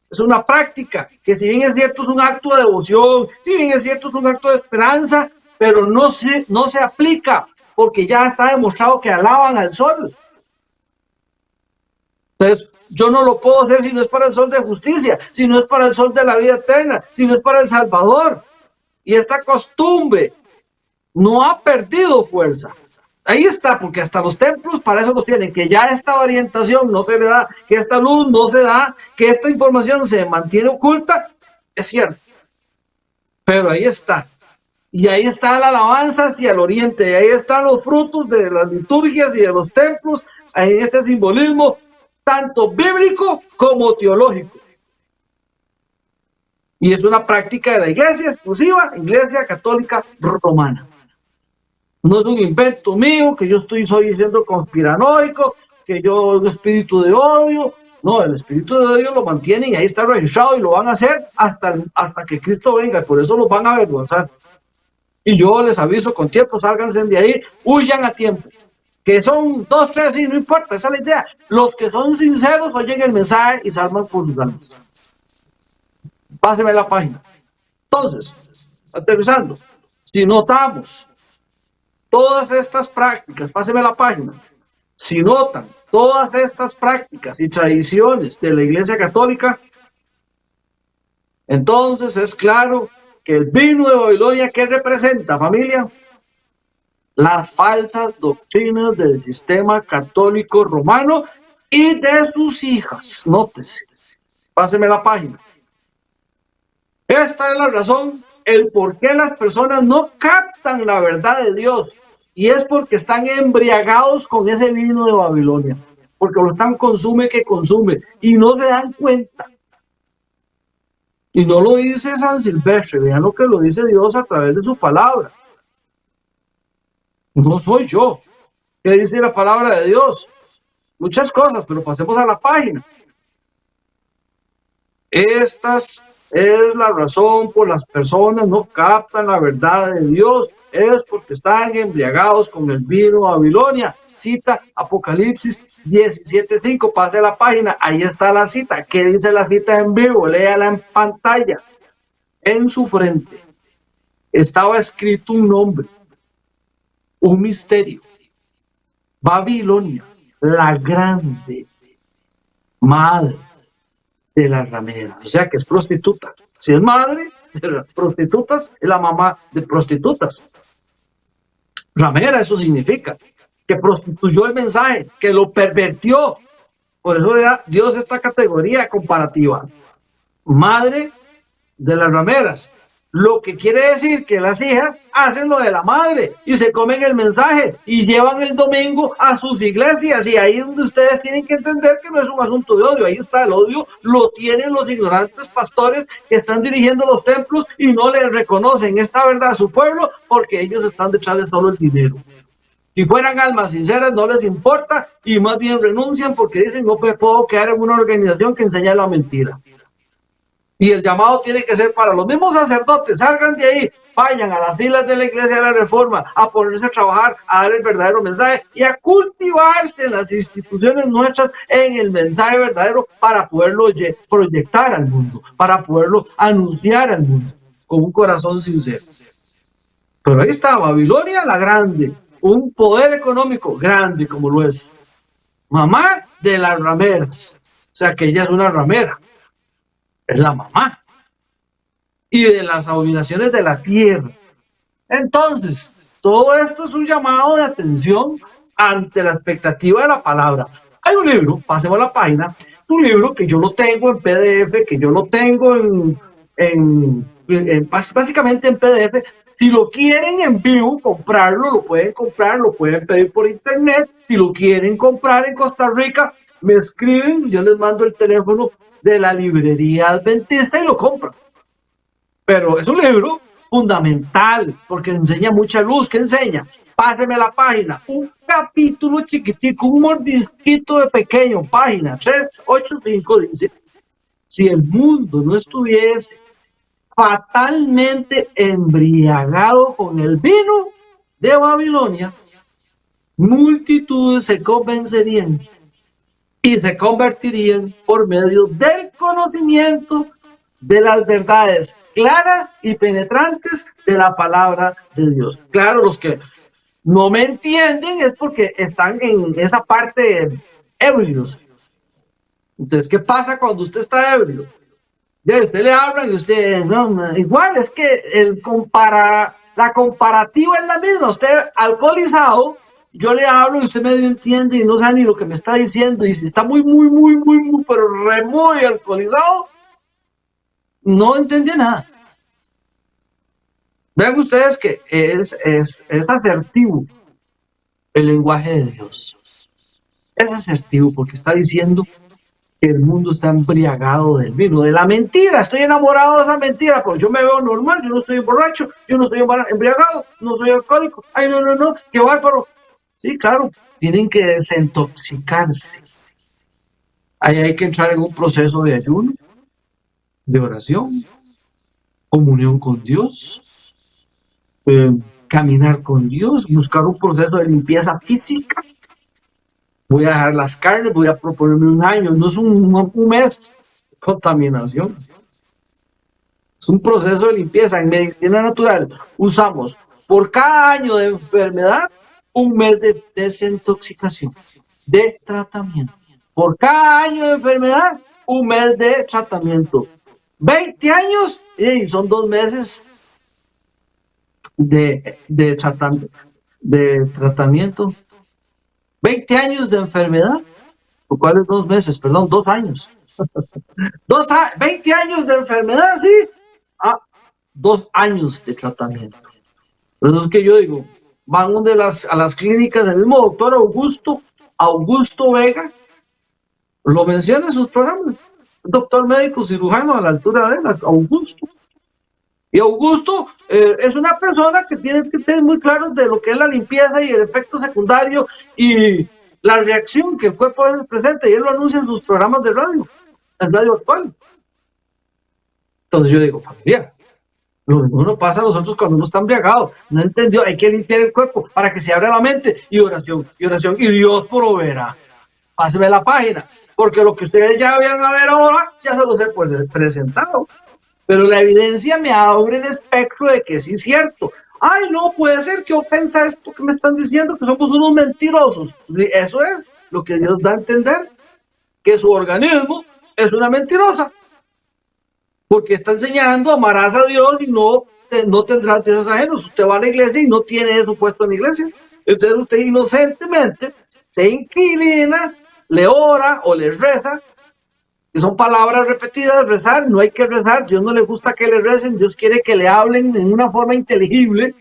Es una práctica que, si bien es cierto, es un acto de devoción, si bien es cierto, es un acto de esperanza, pero no se aplica, porque ya está demostrado que alaban al sol. Entonces, yo no lo puedo hacer si no es para el sol de justicia, si no es para el sol de la vida eterna, si no es para el Salvador. Y esta costumbre no ha perdido fuerza. Ahí está, porque hasta los templos para eso los tienen, que ya esta orientación no se le da, que esta luz no se da, que esta información se mantiene oculta, es cierto. Pero ahí está. Y ahí está la alabanza hacia el oriente, y ahí están los frutos de las liturgias y de los templos, ahí este simbolismo, tanto bíblico como teológico. Y es una práctica de la iglesia exclusiva, Iglesia Católica Romana. No es un invento mío, que yo soy siendo conspiranoico, que yo el espíritu de odio. No, el espíritu de odio lo mantiene y ahí está registrado y lo van a hacer hasta que Cristo venga. Y por eso los van a avergonzar. Y yo les aviso con tiempo, sálganse de ahí, huyan a tiempo. Que son 2, 3, y no importa, esa es la idea. Los que son sinceros oyen el mensaje y salvan por sus almas. Páseme la página. Entonces, aterrizando, si notamos todas estas prácticas, páseme la página, si notan todas estas prácticas y tradiciones de la Iglesia Católica, entonces es claro que el vino de Babilonia, ¿qué representa, familia? Las falsas doctrinas del sistema católico romano y de sus hijas. Nótese, páseme la página. Esta es la razón, el por qué las personas no captan la verdad de Dios. Y es porque están embriagados con ese vino de Babilonia. Porque lo están consume y no se dan cuenta. Y no lo dice San Silvestre, vean lo que lo dice Dios a través de su palabra. No soy yo. ¿Qué dice la palabra de Dios? Muchas cosas, pero pasemos a la página. Estas es la razón por las personas no captan la verdad de Dios, es porque están embriagados con el vino de Babilonia. Cita Apocalipsis 17:5, pase la página, ahí está la cita. ¿Qué dice la cita en vivo? Léala en pantalla. En su frente estaba escrito un nombre, un misterio. Babilonia, la grande, madre de las rameras, o sea que es prostituta. Si es madre de las prostitutas, es la mamá de prostitutas. Ramera, eso significa que prostituyó el mensaje, que lo pervertió. Por eso le da Dios esta categoría comparativa. Madre de las rameras. Lo que quiere decir que las hijas hacen lo de la madre y se comen el mensaje y llevan el domingo a sus iglesias. Y ahí es donde ustedes tienen que entender que no es un asunto de odio. Ahí está el odio, lo tienen los ignorantes pastores que están dirigiendo los templos y no les reconocen esta verdad a su pueblo porque ellos están detrás de solo el dinero. Si fueran almas sinceras no les importa y más bien renuncian porque dicen no puedo quedar en una organización que enseña la mentira. Y el llamado tiene que ser para los mismos sacerdotes, salgan de ahí, vayan a las filas de la Iglesia de la Reforma a ponerse a trabajar, a dar el verdadero mensaje y a cultivarse en las instituciones nuestras en el mensaje verdadero para poderlo proyectar al mundo, para poderlo anunciar al mundo con un corazón sincero. Pero ahí está Babilonia la grande, un poder económico grande como lo es. Mamá de las rameras, o sea que ella es una ramera, es la mamá. Y de las abominaciones de la tierra. Entonces, todo esto es un llamado de atención ante la expectativa de la palabra. Hay un libro, pasemos a la página, un libro que yo lo tengo en PDF, que yo lo tengo básicamente en PDF. Si lo quieren en vivo, comprarlo, lo pueden comprar, lo pueden pedir por internet. Si lo quieren comprar en Costa Rica, me escriben, yo les mando el teléfono de la librería adventista y lo compran. Pero es un libro fundamental porque enseña mucha luz. ¿Qué enseña? Páseme la página. Un capítulo chiquitico, un mordisquito de pequeño, página 385 dice: si el mundo no estuviese fatalmente embriagado con el vino de Babilonia, multitudes se convencerían y se convertirían por medio del conocimiento de las verdades claras y penetrantes de la palabra de Dios. Claro, los que no me entienden es porque están en esa parte ebrios. Entonces, ¿qué pasa cuando usted está ebrio? Ya usted le habla y usted, no, igual es que la comparativa es la misma. Usted alcoholizado, yo le hablo y usted medio entiende y no sabe ni lo que me está diciendo. Y si está muy, pero muy alcoholizado, no entiende nada. Vean ustedes que es asertivo el lenguaje de Dios. Es asertivo porque está diciendo que el mundo está embriagado del vino, de la mentira. Estoy enamorado de esa mentira, pero yo me veo normal, yo no estoy borracho, yo no estoy embriagado, no soy alcohólico. Ay, no, qué bárbaro. Sí, claro, tienen que desintoxicarse. Ahí hay que entrar en un proceso de ayuno, de oración, comunión con Dios, caminar con Dios, buscar un proceso de limpieza física. Voy a dejar las carnes, voy a proponerme un año, no es un mes de contaminación. Es un proceso de limpieza. En medicina natural usamos por cada año de enfermedad un mes de desintoxicación, de tratamiento. Por cada año de enfermedad, un mes de tratamiento. 20 años, y son 2 meses de tratamiento. 20 años de enfermedad, lo cual es 2 meses, perdón, 2 años. 20 años de enfermedad, sí. 2 años de tratamiento. Por eso es que yo digo, van a las clínicas del mismo doctor Augusto Vega, lo menciona en sus programas. Doctor médico cirujano a la altura de él, Augusto. Y Augusto es una persona que tiene que tener muy claro de lo que es la limpieza y el efecto secundario y la reacción que el cuerpo presenta, y él lo anuncia en sus programas de radio, en radio actual. Entonces yo digo, familia, lo mismo nos pasa a nosotros cuando uno está embriagado, no entendió, hay que limpiar el cuerpo para que se abra la mente, y oración, y Dios proveerá. Páseme la página, porque lo que ustedes ya vayan a ver ahora, ya se los he presentado. Pero la evidencia me abre el espectro de que sí es cierto. Ay, no puede ser, qué ofensa esto que me están diciendo, que somos unos mentirosos. Eso es lo que Dios da a entender, que su organismo es una mentirosa. Porque está enseñando, amarás a Dios y no tendrás dioses ajenos. Usted va a la iglesia y no tiene eso puesto en la iglesia. Entonces usted inocentemente se inclina, le ora o le reza, que son palabras repetidas. Rezar, no hay que rezar, Dios no le gusta que le recen, Dios quiere que le hablen en una forma inteligible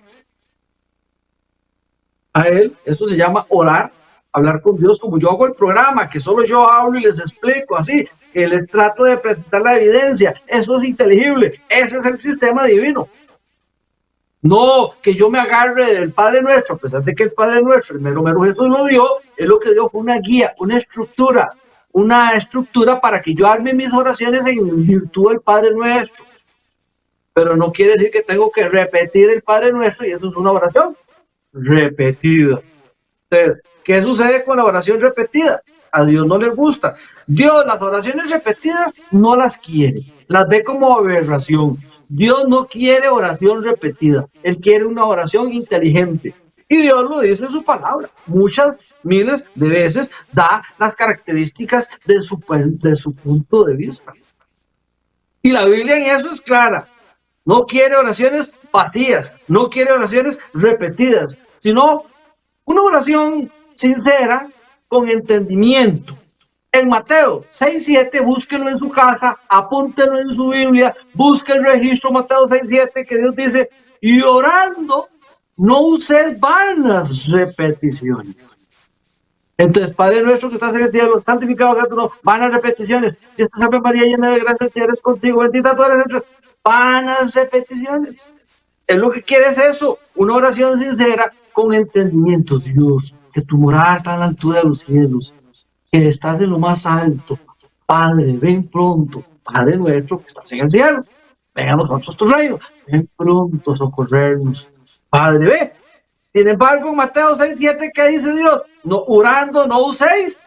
a Él. Eso se llama orar, hablar con Dios, como yo hago el programa, que solo yo hablo y les explico así, que les trato de presentar la evidencia. Eso es inteligible, ese es el sistema divino. No que yo me agarre del Padre Nuestro, a pesar de que el Padre Nuestro, el mero Jesús lo dio, es lo que dio, fue una guía, una estructura para que yo arme mis oraciones en virtud del Padre Nuestro. pero no quiere decir que tengo que repetir el Padre Nuestro, y eso es una oración repetida. Entonces, ¿qué sucede con la oración repetida? A Dios no le gusta. Dios las oraciones repetidas no las quiere, las ve como aberración. Dios no quiere oración repetida, Él quiere una oración inteligente. Y Dios lo dice en su palabra. Muchas, miles de veces da las características de su punto de vista. Y la Biblia en eso es clara. No quiere oraciones vacías, no quiere oraciones repetidas, sino una oración sincera con entendimiento. En Mateo 6:7, búsquenlo en su casa, apúntenlo en su Biblia, busquen el registro Mateo 6:7, que Dios dice, y orando, no uses vanas repeticiones. Entonces, Padre nuestro que estás en el cielo, santificado sea tu nombre, vanas repeticiones. Y esta Ave María llena de gracia, que eres contigo, bendita tú eres entre vanas repeticiones. Él lo que quiere es eso, una oración sincera con entendimiento. Dios, que tu morada está en la altura de los cielos, que estás en lo más alto. Padre, ven pronto. Padre nuestro que estás en el cielo, ven a nosotros tu reino. Ven pronto a socorrernos. Padre, ve. Sin embargo, en Mateo 6:7, ¿qué dice Dios? No, orando, no uséis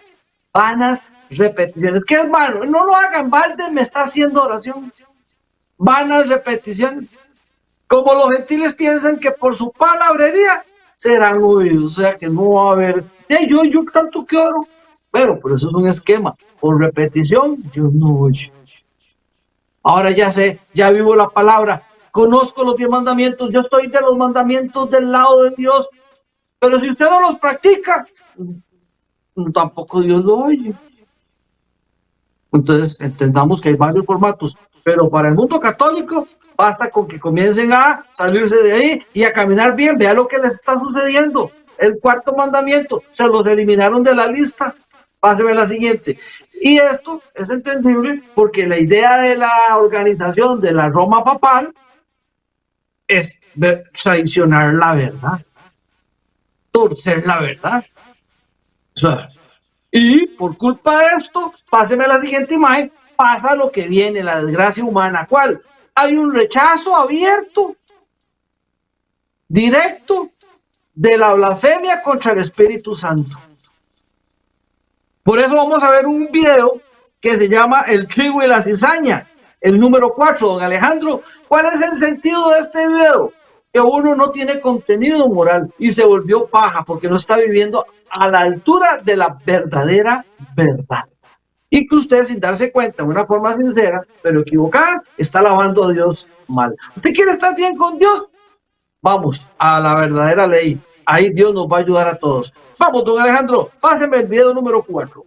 vanas repeticiones. ¿Qué es vano? No lo hagan, balde me está haciendo oración. Vanas repeticiones. Como los gentiles piensan que por su palabrería serán oídos. O sea que no va a haber, yo tanto que oro. Pero eso es un esquema. Por repetición, Dios no oye. Ahora ya sé, ya vivo la palabra. Conozco los 10 mandamientos, yo estoy de los mandamientos del lado de Dios, pero si usted no los practica, tampoco Dios lo oye. Entonces, entendamos que hay varios formatos, pero para el mundo católico, basta con que comiencen a salirse de ahí y a caminar bien. Vea lo que les está sucediendo. El 4º mandamiento, se los eliminaron de la lista. Páseme la siguiente. Y esto es entendible porque la idea de la organización de la Roma papal es traicionar la verdad, torcer la verdad. O sea, y por culpa de esto, páseme la siguiente imagen, pasa lo que viene, la desgracia humana. ¿Cuál? Hay un rechazo abierto, directo, de la blasfemia contra el Espíritu Santo. Por eso vamos a ver un video que se llama El trigo y la cizaña, el número 4. Don Alejandro, ¿cuál es el sentido de este video? Que uno no tiene contenido moral y se volvió paja porque no está viviendo a la altura de la verdadera verdad. Y que usted, sin darse cuenta, de una forma sincera, pero equivocada, está alabando a Dios mal. ¿Usted quiere estar bien con Dios? Vamos a la verdadera ley. Ahí Dios nos va a ayudar a todos. Vamos, don Alejandro, pásenme el video número 4.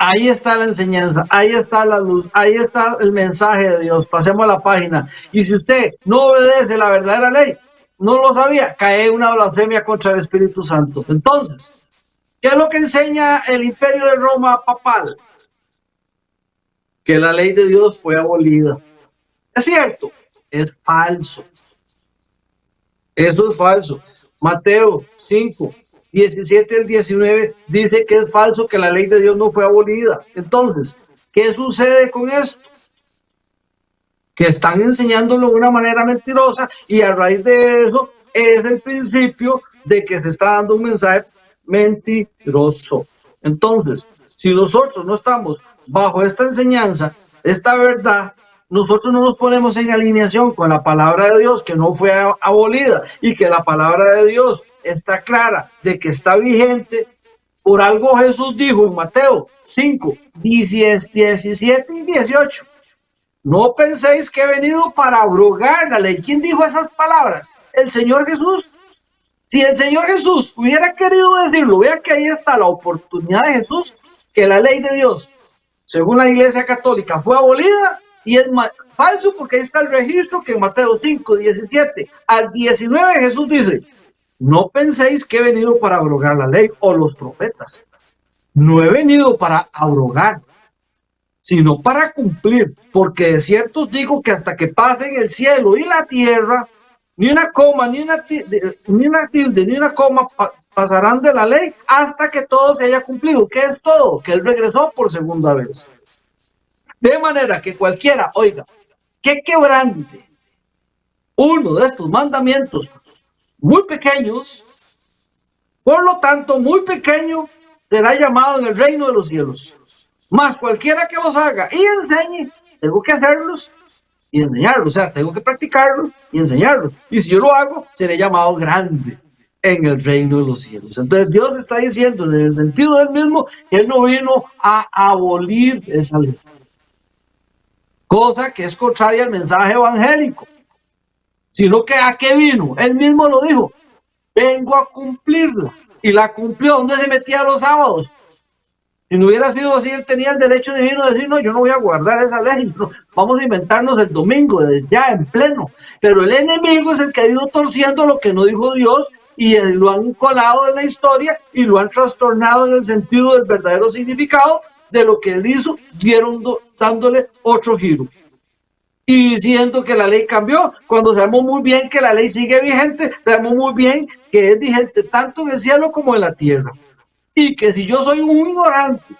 Ahí está la enseñanza, ahí está la luz, ahí está el mensaje de Dios. Pasemos a la página. Y si usted no obedece la verdadera ley, no lo sabía, cae en una blasfemia contra el Espíritu Santo. Entonces, ¿qué es lo que enseña el Imperio de Roma papal? Que la ley de Dios fue abolida. Es cierto, es falso. Eso es falso. Mateo 5. 17 al 19 dice que es falso, que la ley de Dios no fue abolida. Entonces, ¿qué sucede con esto? Que están enseñándolo de una manera mentirosa y a raíz de eso es el principio de que se está dando un mensaje mentiroso. Entonces, si nosotros no estamos bajo esta enseñanza, esta verdad, nosotros no nos ponemos en alineación con la palabra de Dios, que no fue abolida, y que la palabra de Dios está clara de que está vigente, por algo Jesús dijo en Mateo 5, 17 y 18, no penséis que he venido para abrogar la ley. ¿Quién dijo esas palabras? El Señor Jesús. Si el Señor Jesús hubiera querido decirlo, vea que ahí está la oportunidad de Jesús, que la ley de Dios, según la Iglesia Católica, fue abolida, y es falso, porque ahí está el registro que en Mateo 5, 17 al 19 Jesús dice, no penséis que he venido para abrogar la ley o los profetas. No he venido para abrogar, sino para cumplir, porque de cierto os digo que hasta que pasen el cielo y la tierra, ni una coma, ni una tilde, ni una coma pasarán de la ley hasta que todo se haya cumplido. ¿Qué es todo? Que Él regresó por segunda vez. De manera que cualquiera, oiga, que quebrante uno de estos mandamientos muy pequeños, por lo tanto, muy pequeño, será llamado en el reino de los cielos. Más cualquiera que los haga y enseñe, tengo que hacerlos y enseñarlos. O sea, tengo que practicarlos y enseñarlos. Y si yo lo hago, seré llamado grande en el reino de los cielos. Entonces Dios está diciendo, en el sentido del mismo, que Él no vino a abolir esa ley. Cosa que es contraria al mensaje evangélico. Sino que ¿a qué vino? Él mismo lo dijo. Vengo a cumplirla. Y la cumplió. ¿Dónde se metía los sábados? Si no hubiera sido así, Él tenía el derecho divino de decir, no, yo no voy a guardar esa ley. No, vamos a inventarnos el domingo, ya en pleno. Pero el enemigo es el que ha ido torciendo lo que no dijo Dios, y lo han colado en la historia y lo han trastornado en el sentido del verdadero significado de lo que Él hizo, dándole otro giro. Y diciendo que la ley cambió, cuando sabemos muy bien que la ley sigue vigente, sabemos muy bien que es vigente tanto en el cielo como en la tierra. Y que si yo soy un ignorante,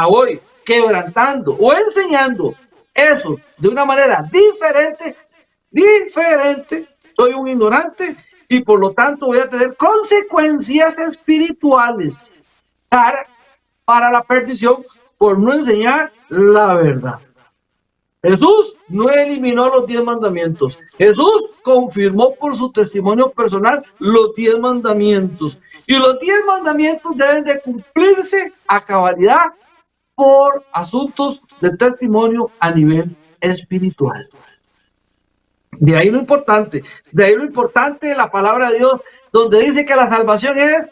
hoy quebrantando o enseñando eso de una manera diferente, soy un ignorante y por lo tanto voy a tener consecuencias espirituales para la perdición por no enseñar la verdad. Jesús no eliminó los 10 mandamientos. Jesús confirmó por su testimonio personal los 10 mandamientos. Y los 10 mandamientos deben de cumplirse a cabalidad por asuntos de testimonio a nivel espiritual. De ahí lo importante de la palabra de Dios, donde dice que la salvación es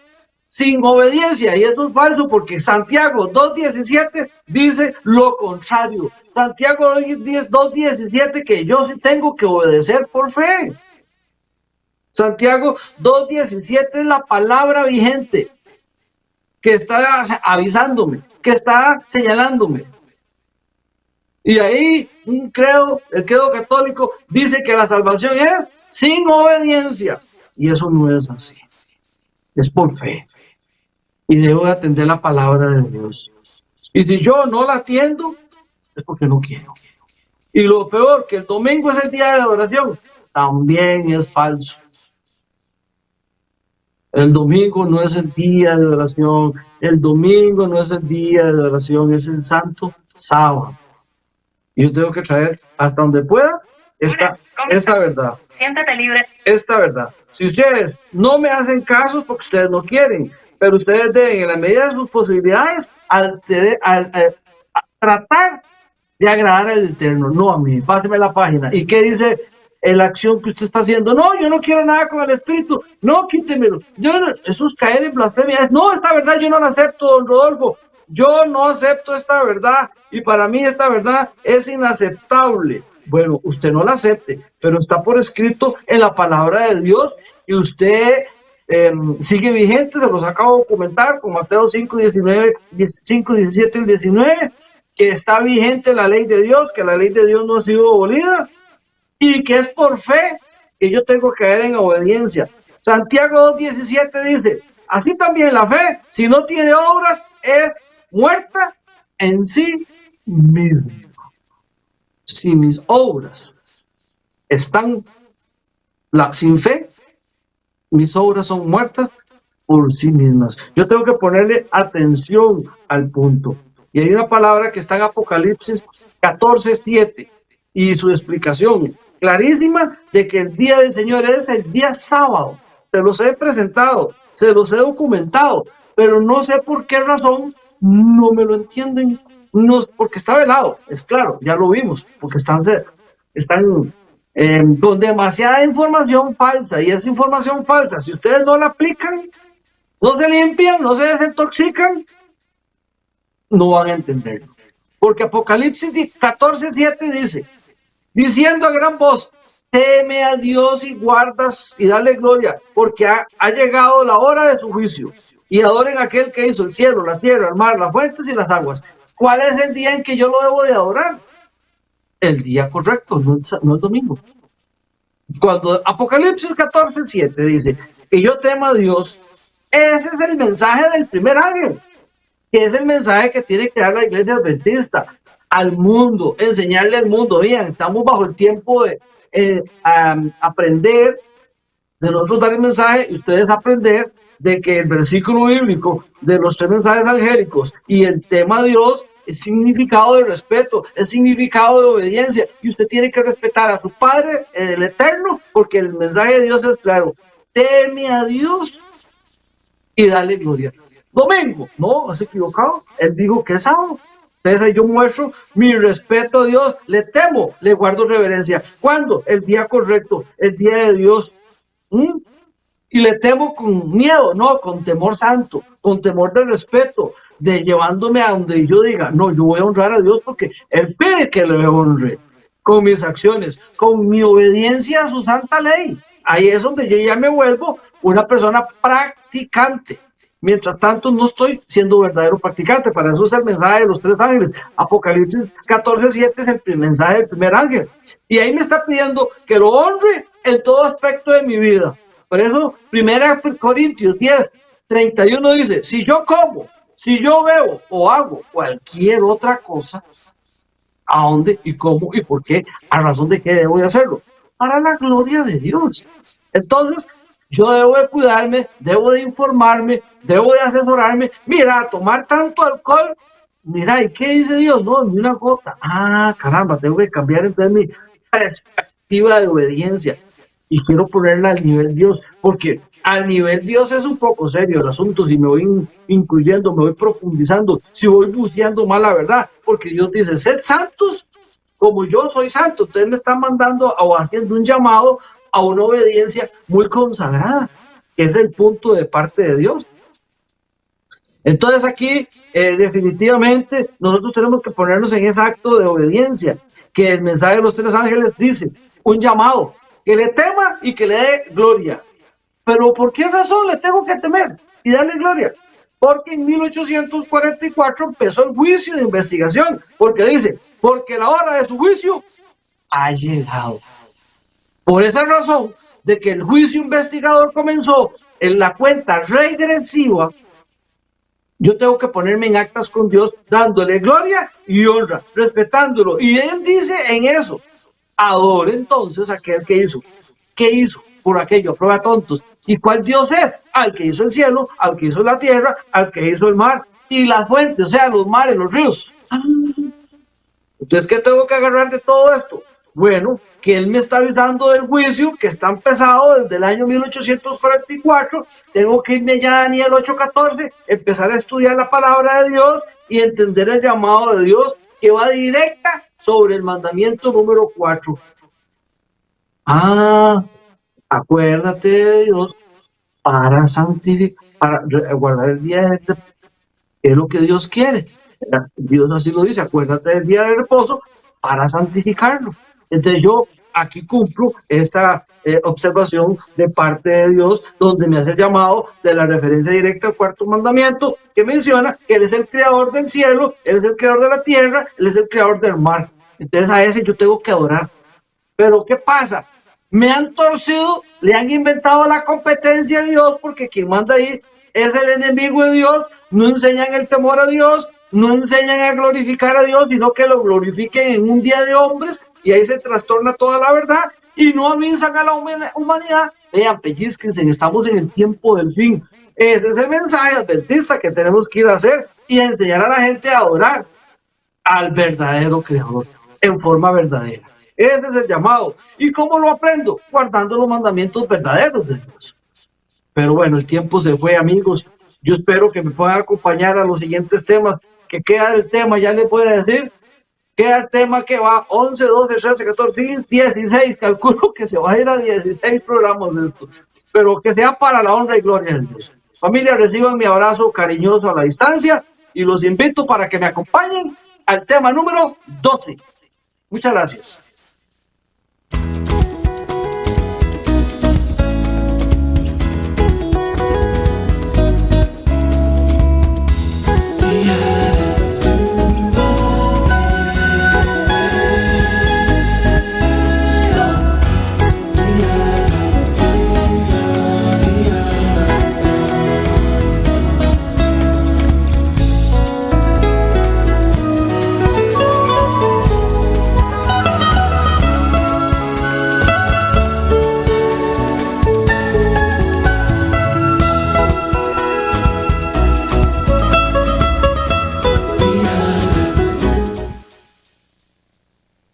sin obediencia, y eso es falso porque Santiago 2.17 dice lo contrario. Santiago 2.17 que yo sí tengo que obedecer por fe. Santiago 2.17 es la palabra vigente que está avisándome, que está señalándome. Y ahí el credo católico dice que la salvación es sin obediencia, y eso no es así, es por fe. Y debo de atender la palabra de Dios. Y si yo no la atiendo, es porque no quiero. Y lo peor, que el domingo es el día de adoración, también es falso. El domingo no es el día de adoración. El domingo no es el día de adoración, es el santo sábado. Y yo tengo que traer hasta donde pueda esta verdad. Siéntate libre. Esta verdad. Si ustedes no me hacen caso, porque ustedes no quieren, pero ustedes deben, en la medida de sus posibilidades, tratar de agradar al Eterno, no a mí. Páseme la página. ¿Y qué dice la acción que usted está haciendo? No, yo no quiero nada con el Espíritu. No, quítemelo. Eso es caer en blasfemia. No, esta verdad yo no la acepto, don Rodolfo. Yo no acepto esta verdad. Y para mí esta verdad es inaceptable. Bueno, usted no la acepte, pero está por escrito en la palabra de Dios y usted sigue vigente, se los acabo de comentar con Mateo 5, 17 y 19, que está vigente la ley de Dios, que la ley de Dios no ha sido abolida y que es por fe que yo tengo que caer en obediencia. Santiago 2:17 dice, así también la fe, si no tiene obras, es muerta en sí misma. Si mis obras están sin fe, mis obras son muertas por sí mismas. Yo tengo que ponerle atención al punto. Y hay una palabra que está en Apocalipsis 14:7 y su explicación clarísima de que el día del Señor es el día sábado. Se los he presentado, se los he documentado, pero no sé por qué razón no me lo entienden. No, porque está velado, es claro, ya lo vimos, porque están con demasiada información falsa, y esa información falsa, si ustedes no la aplican, no se limpian, no se desintoxican, no van a entenderlo. Porque Apocalipsis 14:7 dice, diciendo a gran voz, teme a Dios y guardas y dale gloria, porque ha llegado la hora de su juicio. Y adoren a aquel que hizo el cielo, la tierra, el mar, las fuentes y las aguas. ¿Cuál es el día en que yo lo debo de adorar? El día correcto, no el domingo. Cuando Apocalipsis 14:7 dice que yo temo a Dios, ese es el mensaje del primer ángel, que es el mensaje que tiene que dar la iglesia adventista al mundo, enseñarle al mundo. Bien, estamos bajo el tiempo de aprender, de nosotros dar el mensaje y ustedes aprender de que el versículo bíblico de los 3 mensajes angélicos y el tema de Dios es significado de respeto, es significado de obediencia, y usted tiene que respetar a su Padre, el Eterno, porque el mensaje de Dios es claro: teme a Dios y dale gloria. Domingo, no, es equivocado, él dijo que es sábado. Entonces yo muestro mi respeto a Dios, le temo, le guardo reverencia. ¿Cuándo? El día correcto, el día de Dios. Y le temo con miedo, no, con temor santo, con temor de respeto, de llevándome a donde yo diga, no, yo voy a honrar a Dios porque Él pide que le honre, con mis acciones, con mi obediencia a su santa ley. Ahí es donde yo ya me vuelvo una persona practicante. Mientras tanto, no estoy siendo verdadero practicante. Para eso es el mensaje de los 3 ángeles. Apocalipsis 14:7 es el mensaje del primer ángel. Y ahí me está pidiendo que lo honre en todo aspecto de mi vida. Por eso, 1 Corintios 10:31 dice, si yo como, si yo bebo o hago cualquier otra cosa, ¿a dónde y cómo y por qué? ¿A razón de qué debo de hacerlo? Para la gloria de Dios. Entonces, yo debo de cuidarme, debo de informarme, debo de asesorarme. Mira, tomar tanto alcohol, mira, ¿y qué dice Dios? No, ni una gota. Ah, caramba, tengo que cambiar entonces mi perspectiva de obediencia. Y quiero ponerla al nivel Dios, porque al nivel Dios es un poco serio el asunto. Si me voy incluyendo, me voy profundizando, si voy buceando más la verdad, porque Dios dice, sed santos como yo soy santo. Entonces me está mandando o haciendo un llamado a una obediencia muy consagrada, que es el punto de parte de Dios. Entonces aquí definitivamente nosotros tenemos que ponernos en ese acto de obediencia, que el mensaje de los 3 ángeles dice, un llamado, que le tema y que le dé gloria. Pero ¿por qué razón le tengo que temer y darle gloria? Porque en 1844 empezó el juicio de investigación, porque dice, porque la hora de su juicio ha llegado. Por esa razón de que el juicio investigador comenzó en la cuenta regresiva, yo tengo que ponerme en actas con Dios, dándole gloria y honra, respetándolo. Y Él dice en eso, adore entonces a aquel que hizo. ¿Qué hizo? Por aquello, prueba tontos. ¿Y cuál Dios es? Al que hizo el cielo, al que hizo la tierra, al que hizo el mar y las fuentes, o sea, los mares, los ríos. Entonces, ¿qué tengo que agarrar de todo esto? Bueno, que Él me está avisando del juicio que está empezado desde el año 1844. Tengo que irme ya a Daniel 8:14, empezar a estudiar la palabra de Dios y entender el llamado de Dios que va directa sobre el mandamiento número 4. Acuérdate de Dios para santificar, para guardar el día de reposo, es lo que Dios quiere. Dios así lo dice, acuérdate del día de reposo para santificarlo. Entonces yo aquí cumplo esta observación de parte de Dios, donde me hace el llamado de la referencia directa al 4º mandamiento, que menciona que Él es el creador del cielo, Él es el creador de la tierra, Él es el creador del mar. Entonces a ese yo tengo que adorar. Pero ¿qué pasa? Me han torcido, le han inventado la competencia a Dios, porque quien manda ahí es el enemigo de Dios. No enseñan el temor a Dios, no enseñan a glorificar a Dios, sino que lo glorifiquen en un día de hombres, y ahí se trastorna toda la verdad. y no avisan a la humanidad. Vean, pellizquense, estamos en el tiempo del fin. Ese es el mensaje adventista que tenemos que ir a hacer y enseñar a la gente a adorar al verdadero creador en forma verdadera. Ese es el llamado. ¿Y cómo lo aprendo? Guardando los mandamientos verdaderos de Dios. Pero bueno, el tiempo se fue, amigos. Yo espero que me puedan acompañar a los siguientes temas. Que queda el tema, ya les voy a decir. Queda el tema que va 11, 12, 13, 14, 15, 16. Calculo que se va a ir a 16 programas de esto. Pero que sea para la honra y gloria de Dios. Familia, reciban mi abrazo cariñoso a la distancia y los invito para que me acompañen al tema número 12. Muchas gracias.